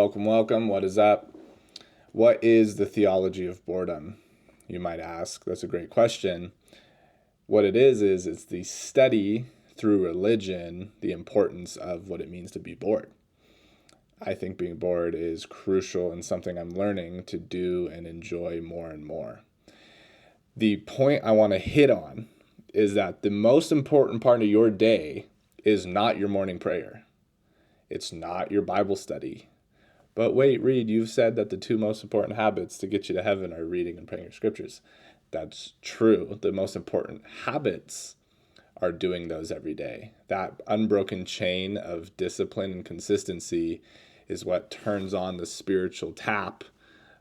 Welcome, welcome. What is up? What is the theology of boredom? You might ask. That's a great question. What it is it's the study through religion, the importance of what it means to be bored. I think being bored is crucial and something I'm learning to do and enjoy more and more. The point I want to hit on is that the most important part of your day is not your morning prayer. It's not your Bible study. But wait, Reed, you've said that the two most important habits to get you to heaven are reading and praying your scriptures. That's true. The most important habits are doing those every day. That unbroken chain of discipline and consistency is what turns on the spiritual tap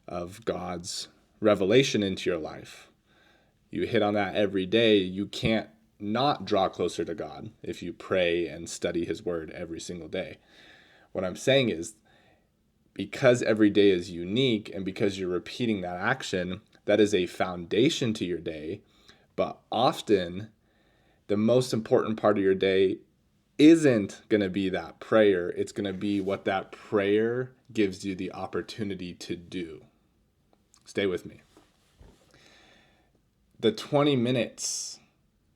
of God's revelation into your life. You hit on that every day. You can't not draw closer to God if you pray and study his word every single day. What I'm saying is, because every day is unique and because you're repeating that action, that is a foundation to your day. But often, the most important part of your day isn't going to be that prayer. It's going to be what that prayer gives you the opportunity to do. Stay with me. The 20 minutes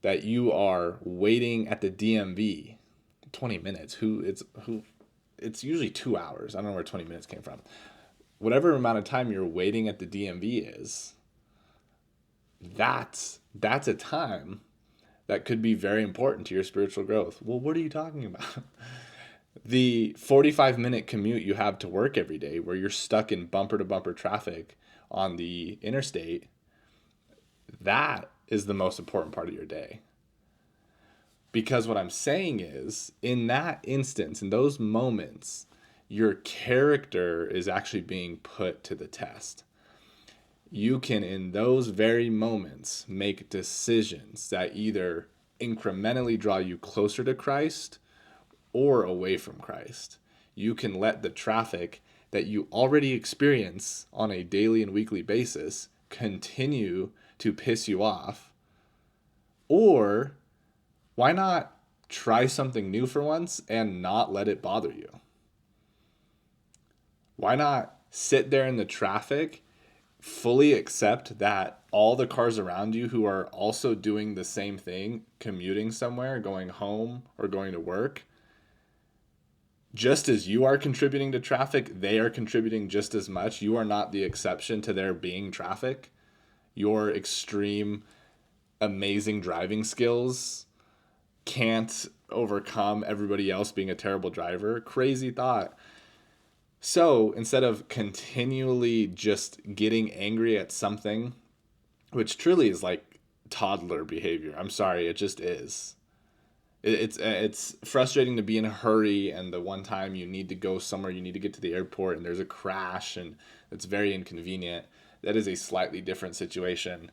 that you are waiting at the DMV, 20 minutes, it's usually 2 hours. I don't know where 20 minutes came from. Whatever amount of time you're waiting at the DMV is, that's a time that could be very important to your spiritual growth. Well, what are you talking about? The 45-minute commute you have to work every day where you're stuck in bumper-to-bumper traffic on the interstate, that is the most important part of your day. Because what I'm saying is, in that instance, in those moments, your character is actually being put to the test. You can, in those very moments, make decisions that either incrementally draw you closer to Christ or away from Christ. You can let the traffic that you already experience on a daily and weekly basis continue to piss you off, or why not try something new for once and not let it bother you? Why not sit there in the traffic, fully accept that all the cars around you who are also doing the same thing, commuting somewhere, going home or going to work, just as you are contributing to traffic, they are contributing just as much. You are not the exception to there being traffic. Your extreme, amazing driving skills can't overcome everybody else being a terrible driver. Crazy thought. So instead of continually just getting angry at something, which truly is like toddler behavior, I'm sorry, it just is. It's frustrating to be in a hurry, and the one time you need to go somewhere, you need to get to the airport and there's a crash and it's very inconvenient. That is a slightly different situation.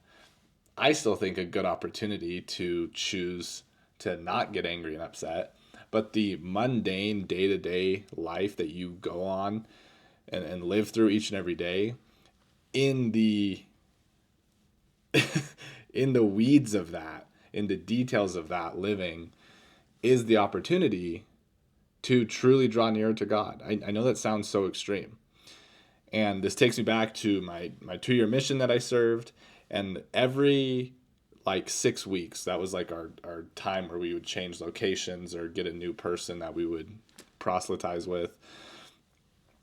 I still think a good opportunity to choose to not get angry and upset, but the mundane day-to-day life that you go on and live through each and every day, in the in the weeds of that, in the details of that living, is the opportunity to truly draw nearer to God. I know that sounds so extreme. And this takes me back to my 2-year mission that I served, and every 6 weeks, that was like our time where we would change locations or get a new person that we would proselytize with.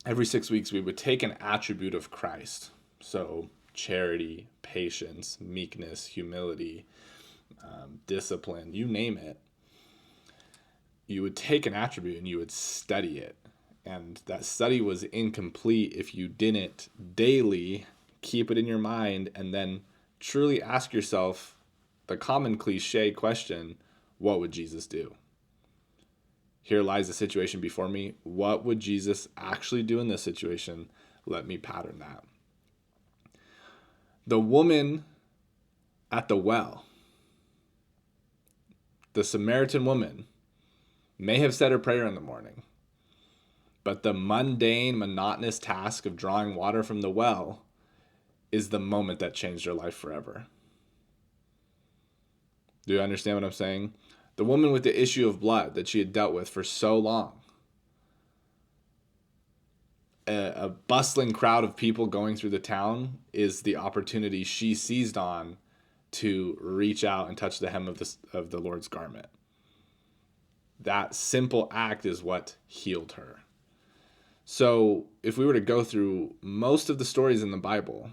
Every 6 weeks, we would take an attribute of Christ. So charity, patience, meekness, humility, discipline, you name it. You would take an attribute and you would study it. And that study was incomplete if you didn't daily keep it in your mind and then truly ask yourself the common cliche question, what would Jesus do? Here lies the situation before me. What would Jesus actually do in this situation? Let me pattern that. The woman at the well, the Samaritan woman, may have said her prayer in the morning, but the mundane, monotonous task of drawing water from the well is the moment that changed her life forever. Do you understand what I'm saying? The woman with the issue of blood that she had dealt with for so long. a bustling crowd of people going through the town is the opportunity she seized on to reach out and touch the hem of the Lord's garment. That simple act is what healed her. So if we were to go through most of the stories in the Bible,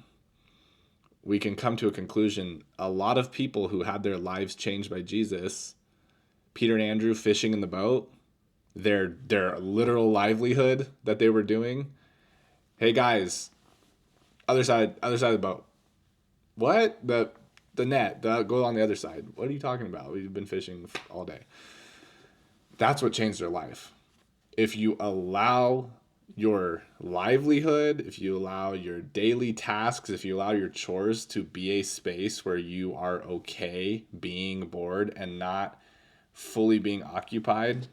we can come to a conclusion. A lot of people who had their lives changed by Jesus, Peter and Andrew fishing in the boat, their literal livelihood that they were doing. Hey guys, other side of the boat. What? The net, go on the other side. What are you talking about? We've been fishing all day. That's what changed their life. If you allow your livelihood, if you allow your daily tasks, if you allow your chores to be a space where you are okay being bored and not fully being occupied,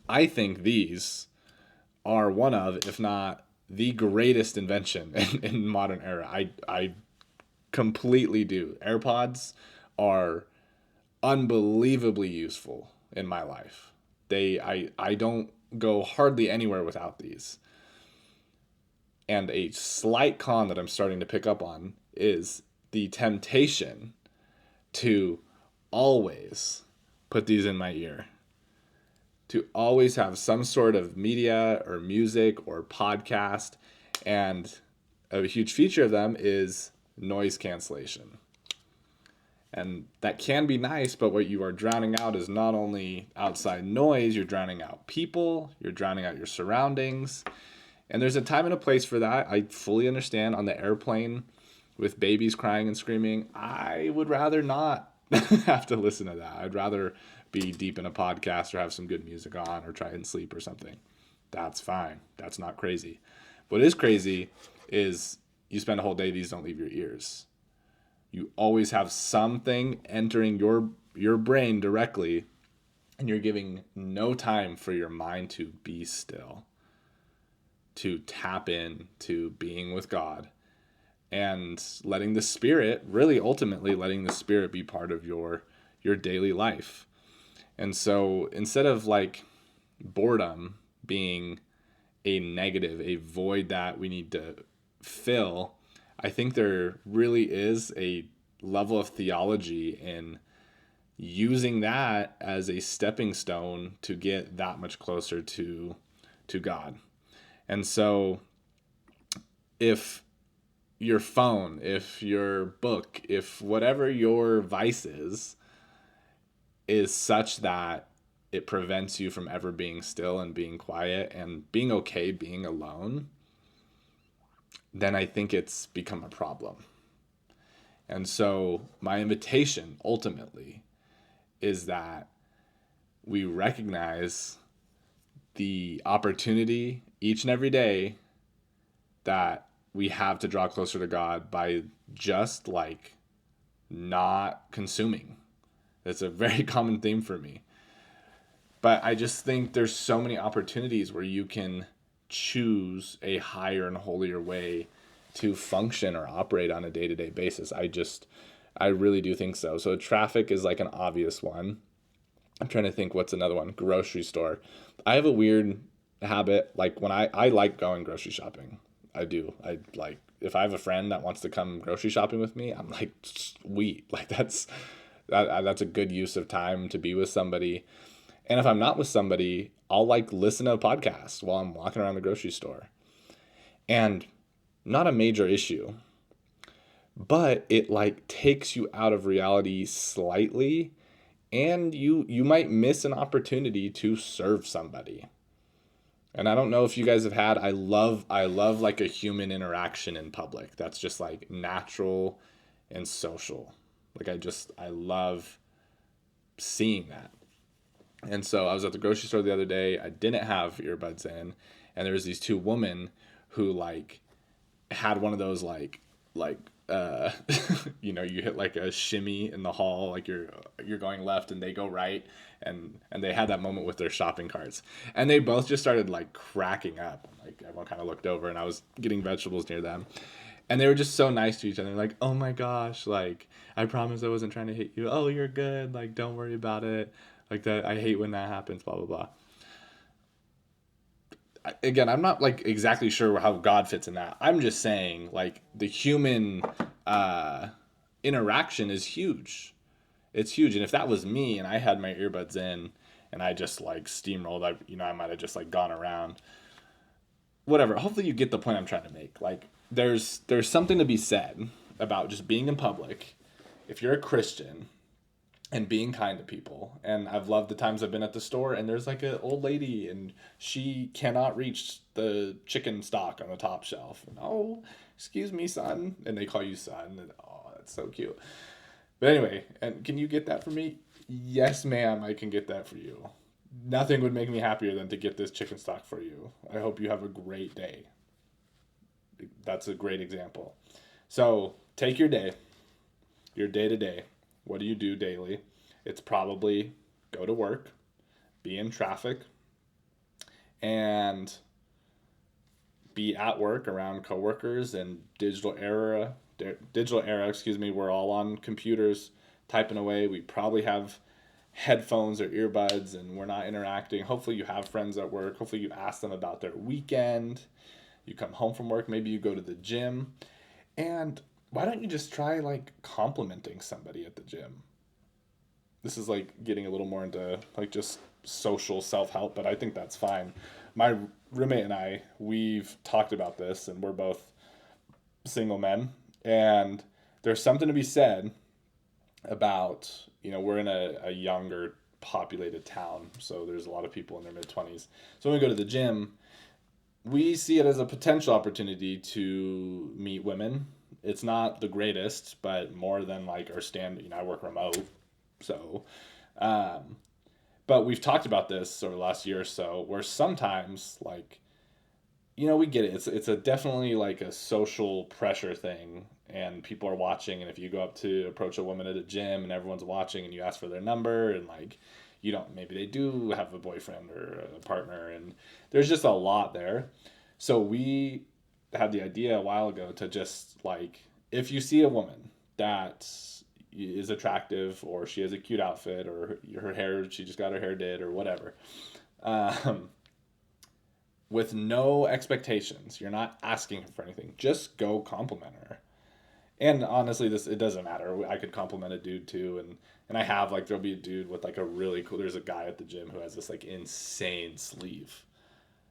I think these are one of, if not the greatest invention in modern era. I completely do. AirPods are unbelievably useful in my life. I don't go hardly anywhere without these. And a slight con that I'm starting to pick up on is the temptation to always put these in my ear, to always have some sort of media or music or podcast. And a huge feature of them is noise cancellation. And that can be nice, but what you are drowning out is not only outside noise, you're drowning out people, you're drowning out your surroundings. And there's a time and a place for that. I fully understand. On the airplane with babies crying and screaming, I would rather not have to listen to that. I'd rather be deep in a podcast or have some good music on or try and sleep or something. That's fine. That's not crazy. What is crazy is you spend a whole day, these don't leave your ears. You always have something entering your brain directly, and you're giving no time for your mind to be still, to tap in to being with God, and letting the Spirit, really ultimately letting the Spirit be part of your daily life. And so instead of like boredom being a negative, a void that we need to fill, I think there really is a level of theology in using that as a stepping stone to get that much closer to God. And so if your phone, if your book, if whatever your vice is such that it prevents you from ever being still and being quiet and being okay being alone, then I think it's become a problem. And so my invitation ultimately is that we recognize the opportunity each and every day that we have to draw closer to God by just like not consuming. It's a very common theme for me. But I just think there's so many opportunities where you can choose a higher and holier way to function or operate on a day-to-day basis. I really do think so. So traffic is like an obvious one. I'm trying to think what's another one. Grocery store. I have a weird habit. Like when I like going grocery shopping. I do. I like, if I have a friend that wants to come grocery shopping with me, I'm like, sweet. Like that's a good use of time to be with somebody. And if I'm not with somebody, I'll like listen to a podcast while I'm walking around the grocery store. And not a major issue, but it like takes you out of reality slightly, and you might miss an opportunity to serve somebody. And I don't know if you guys have had, I love like a human interaction in public. That's just like natural and social. Like I love seeing that. And so I was at the grocery store the other day. I didn't have earbuds in, and there was these two women who like had one of those like you hit like a shimmy in the hall, like you're going left and they go right, and they had that moment with their shopping carts, and they both just started like cracking up. Like everyone kind of looked over, and I was getting vegetables near them, and they were just so nice to each other. Like, oh my gosh, like I promise I wasn't trying to hit you. Oh, you're good. Like don't worry about it. Like that. I hate when that happens. Blah blah blah. again, I'm not like exactly sure how God fits in that. I'm just saying like the human interaction is huge. It's huge. And if that was me and I had my earbuds in and I just like steamrolled, I might have just like gone around. Whatever. Hopefully you get the point I'm trying to make. Like there's something to be said about just being in public. If you're a Christian and being kind to people. And I've loved the times I've been at the store and there's like an old lady and she cannot reach the chicken stock on the top shelf. And, oh, excuse me, son. And they call you son. And, oh, that's so cute. But anyway, and can you get that for me? Yes, ma'am, I can get that for you. Nothing would make me happier than to get this chicken stock for you. I hope you have a great day. That's a great example. So take your day to day. What do you do daily? It's probably go to work, be in traffic, and be at work around coworkers and digital era, we're all on computers typing away. We probably have headphones or earbuds and we're not interacting. Hopefully you have friends at work. Hopefully you ask them about their weekend. You come home from work, maybe you go to the gym. And why don't you just try like complimenting somebody at the gym? This is like getting a little more into like just social self-help, but I think that's fine. My roommate and I, we've talked about this and we're both single men, and there's something to be said about, we're in a younger populated town, so there's a lot of people in their mid-20s. So when we go to the gym, we see it as a potential opportunity to meet women. It's not the greatest, but more than like our standard, I work remote. So, but we've talked about this over the last year or so where sometimes like, we get it. It's a definitely like a social pressure thing and people are watching. And if you go up to approach a woman at a gym and everyone's watching and you ask for their number and like, maybe they do have a boyfriend or a partner and there's just a lot there. So we had the idea a while ago to just like, if you see a woman that is attractive or she has a cute outfit or her hair, she just got her hair did or whatever, with no expectations, you're not asking her for anything, just go compliment her. And honestly, it doesn't matter. I could compliment a dude too, and I have like there'll be a dude with like a really cool. There's a guy at the gym who has this like insane sleeve.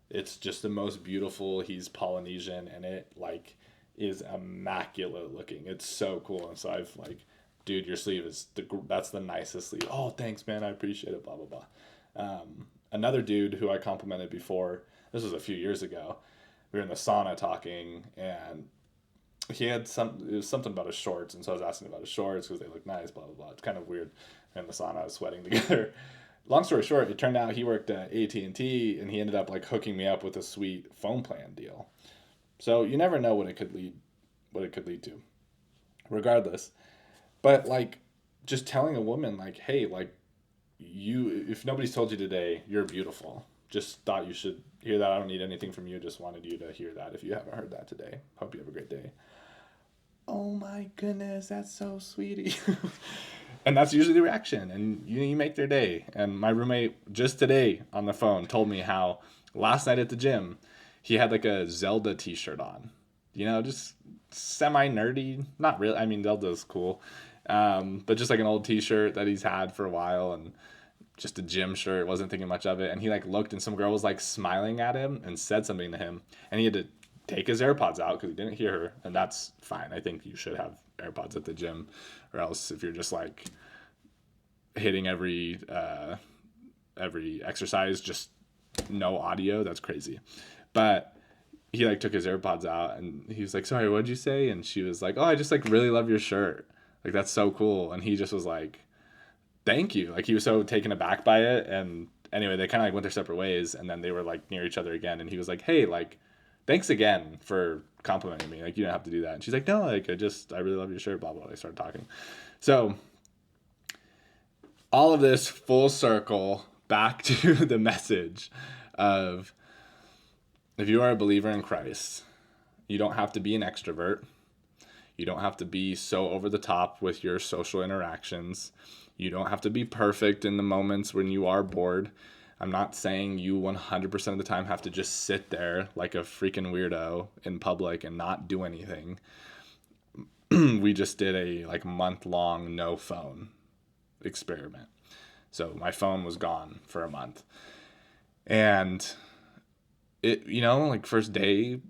It's just the most beautiful. He's Polynesian, and it like is immaculate looking. It's so cool. And so I've like, dude, your sleeve that's the nicest sleeve. Oh, thanks, man. I appreciate it. Blah blah blah. Another dude who I complimented before. This was a few years ago. We were in the sauna talking, and it was something about his shorts, and so I was asking about his shorts because they look nice, blah blah blah. It's kind of weird. In the sauna, I was sweating together. Long story short, it turned out he worked at AT&T, and he ended up like hooking me up with a sweet phone plan deal. So you never know what it could lead to, regardless. But like, just telling a woman like, hey, like, if nobody's told you today, you're beautiful. Just thought you should hear that. I don't need anything from you. Just wanted you to hear that if you haven't heard that today. Hope you have a great day. Oh my goodness, that's so sweetie. And that's usually the reaction. And you make their day. And my roommate just today on the phone told me how last night at the gym, he had like a Zelda t-shirt on. Just semi-nerdy. Not really. I mean, Zelda's cool. But just like an old t-shirt that he's had for a while and just a gym shirt, wasn't thinking much of it. And he like looked and some girl was like smiling at him and said something to him. And he had to take his AirPods out because he didn't hear her. And that's fine. I think you should have AirPods at the gym, or else if you're just like hitting every exercise, just no audio, that's crazy. But he like took his AirPods out and he was like, sorry, what'd you say? And she was like, oh, I just like really love your shirt. Like, that's so cool. And he just was like, thank you. Like, he was so taken aback by it. And anyway, they kind of like went their separate ways, and then they were like near each other again. And he was like, hey, like, thanks again for complimenting me. Like, you don't have to do that. And she's like, no, like, I really love your shirt, blah, blah. They started talking. So all of this full circle back to the message of, if you are a believer in Christ, you don't have to be an extrovert. You don't have to be so over the top with your social interactions. You don't have to be perfect in the moments when you are bored. I'm not saying you 100% of the time have to just sit there like a freaking weirdo in public and not do anything. We just did a like month-long no phone experiment. So my phone was gone for a month. And it, like first day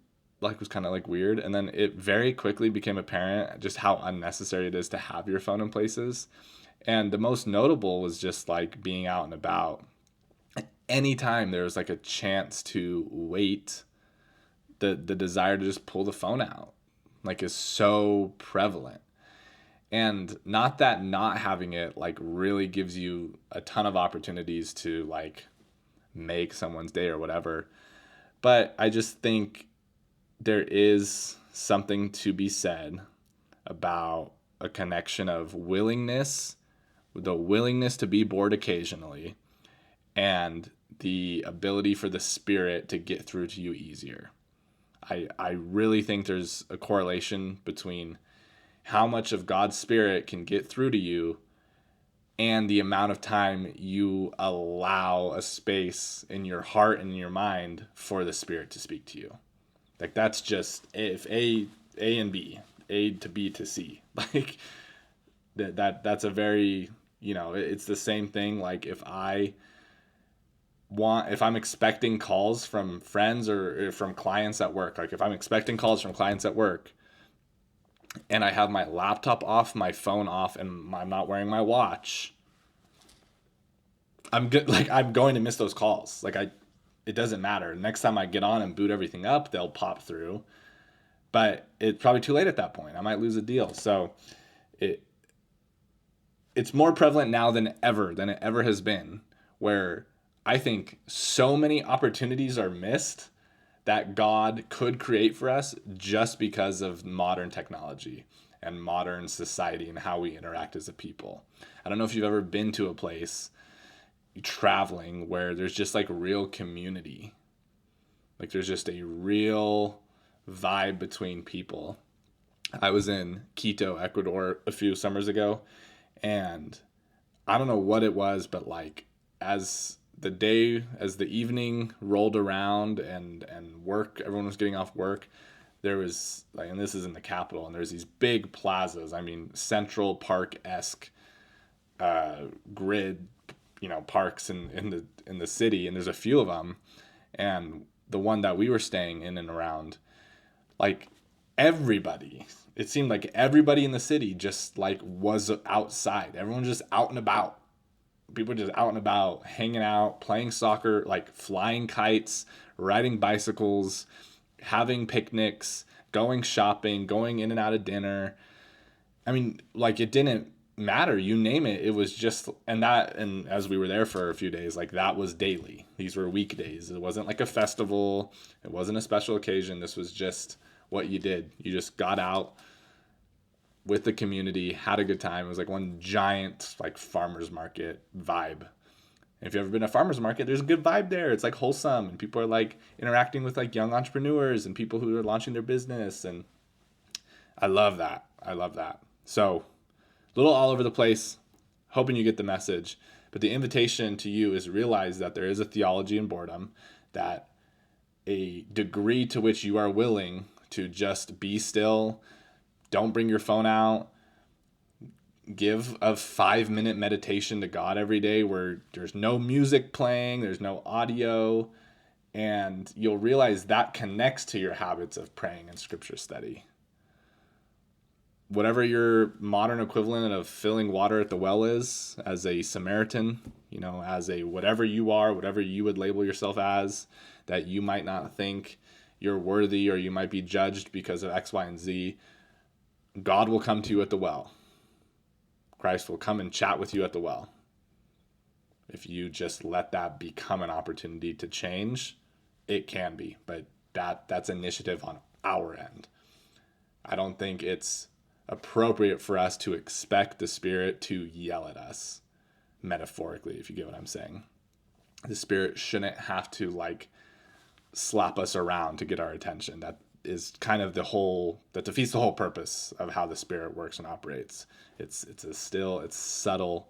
like was kind of like weird, and then it very quickly became apparent just how unnecessary it is to have your phone in places. And the most notable was just like being out and about. Anytime there was like a chance to wait, the desire to just pull the phone out like is so prevalent. And not that not having it like really gives you a ton of opportunities to like make someone's day or whatever, but I just think there is something to be said about a connection of the willingness to be bored occasionally, and the ability for the Spirit to get through to you easier. I really think there's a correlation between how much of God's Spirit can get through to you and the amount of time you allow a space in your heart and in your mind for the Spirit to speak to you. Like that's just, if A and B, A to B to C, like that's a very, it's the same thing. Like if I'm expecting calls from friends or from clients at work, like if I'm expecting calls from clients at work and I have my laptop off, my phone off, and I'm not wearing my watch, I'm good. Like I'm going to miss those calls. It doesn't matter. Next time I get on and boot everything up, they'll pop through, but it's probably too late at that point. I might lose a deal. So it's more prevalent now than it ever has been, where I think so many opportunities are missed that God could create for us just because of modern technology and modern society and how we interact as a people. I don't know if you've ever been to a place traveling where there's just like real community. Like there's just a real vibe between people. I was in Quito, Ecuador a few summers ago, and I don't know what it was, but like as the evening rolled around and everyone was getting off work, there was like, and this is in the capital, and there's these big plazas. I mean, Central Park-esque grid, parks in the city, and there's a few of them, and the one that we were staying in and around, like it seemed like everybody in the city just like was outside. Everyone just out and about. People just out and about, hanging out, playing soccer, like flying kites, riding bicycles, having picnics, going shopping, going in and out of dinner. I mean, like it didn't matter, you name it. It was just, and as we were there for a few days, like that was daily. These were weekdays. It wasn't like a festival. It wasn't a special occasion. This was just what you did. You just got out with the community, had a good time. It was like one giant like farmer's market vibe. And if you've ever been to a farmer's market, there's a good vibe there. It's like wholesome, and people are like interacting with like young entrepreneurs and people who are launching their business. And I love that. So a little all over the place, hoping you get the message. But the invitation to you is realize that there is a theology in boredom, that a degree to which you are willing to just be still, don't bring your phone out, give a 5-minute meditation to God every day where there's no music playing, there's no audio, and you'll realize that connects to your habits of praying and scripture study. Whatever your modern equivalent of filling water at the well is, as a Samaritan, as a whatever you are, whatever you would label yourself as, that you might not think you're worthy, or you might be judged because of X, Y, and Z, God will come to you at the well. Christ will come and chat with you at the well. If you just let that become an opportunity to change, it can be, but that's initiative on our end. I don't think it's appropriate for us to expect the Spirit to yell at us, metaphorically, if you get what I'm saying. The Spirit shouldn't have to like slap us around to get our attention. That is kind of that defeats the whole purpose of how the Spirit works and operates. It's still, it's subtle,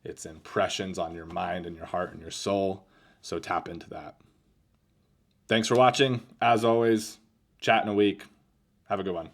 it's impressions on your mind and your heart and your soul, So tap into that. Thanks for watching. As always, chat in a week. Have a good one.